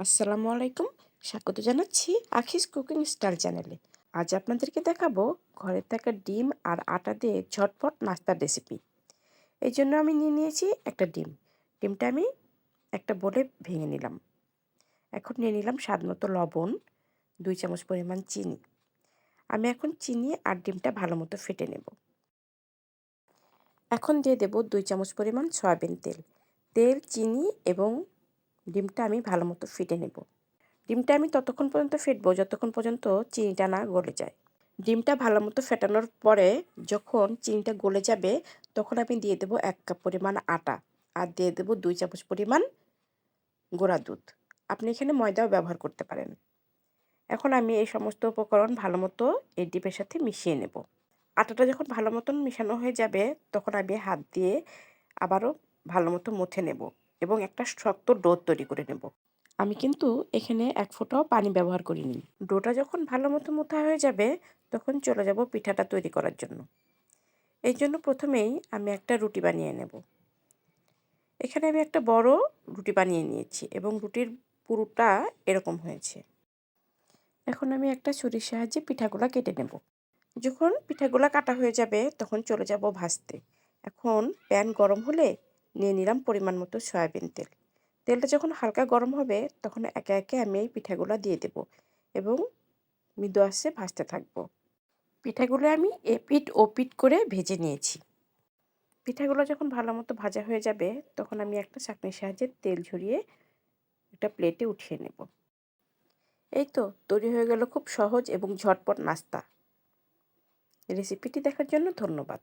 আসসালামু আলাইকুম। স্বাগত জানাচ্ছি আখিস কুকিং স্টাইল চ্যানেলে। আজ আপনাদেরকে দেখাবো ঘরে থাকা ডিম আর আটা দিয়ে ঝটপট নাস্তার রেসিপি। এই জন্য আমি নিয়ে নিয়েছি একটা ডিম। ডিমটা আমি একটা বোলে ভেঙে নিলাম। এখন নিয়ে নিলাম স্বাদ মতো লবণ, 2 চামচ পরিমাণ চিনি। আমি এখন চিনি আর ডিমটা ভালো মতো ফেটে নেব। এখন দিয়ে দেব 2 চামচ পরিমাণ সয়াবিন তেল। তেল, চিনি এবং ডিমটা আমি ভালো মতো ফেটে নেব। ডিমটা আমি ততক্ষণ পর্যন্ত ফেটবো যতক্ষণ পর্যন্ত চিনিটা না গলে যায়। ডিমটা ভালো মতো ফেটানোর পরে যখন চিনিটা গলে যাবে তখন আমি দিয়ে দেবো 1 কাপ পরিমাণ আটা আর দিয়ে দেবো 2 চামচ পরিমাণ গুঁড়া দুধ। আপনি এখানে ময়দাও ব্যবহার করতে পারেন। এখন আমি এই সমস্ত উপকরণ ভালো মতো এই ডিমের সাথে মিশিয়ে নেব। আটাটা যখন ভালো মতন মেশানো হয়ে যাবে তখন আমি হাত দিয়ে আবারও ভালো মতো মুথে নেব এবং একটা শক্ত ডো তৈরি করে নেব। আমি কিন্তু এখানে 1 ফোঁটাও পানি ব্যবহার করিনি। ডোটা যখন ভালো মতো মুথা হয়ে যাবে তখন চলে যাব পিঠাটা তৈরি করার জন্য। এই জন্য প্রথমেই আমি একটা রুটি বানিয়ে নেব। এখানে আমি একটা বড় রুটি বানিয়ে নিয়েছি এবং রুটির পুরোটা এরকম হয়েছে। এখন আমি একটা ছুরির সাহায্যে পিঠাগুলা কেটে নেব। যখন পিঠাগুলা কাটা হয়ে যাবে তখন চলে যাব ভাজতে। এখন প্যান গরম হলে নিয়ে নিলাম পরিমাণ মতো সয়াবিন তেল। তেলটা যখন হালকা গরম হবে তখন একে একে আমি এই পিঠাগুলা দিয়ে দেব এবং মৃদু আঁচে ভাজতে থাকবো। পিঠাগুলো আমি এপিঠ ওপিঠ করে ভেজে নিয়েছি। পিঠাগুলো যখন ভালো মতো ভাজা হয়ে যাবে তখন আমি একটা ছাঁকনির সাহায্যে তেল ঝরিয়ে একটা প্লেটে উঠিয়ে নেব। এই তো তৈরি হয়ে গেল খুব সহজ এবং ঝটপট নাস্তা। রেসিপিটি দেখার জন্য ধন্যবাদ।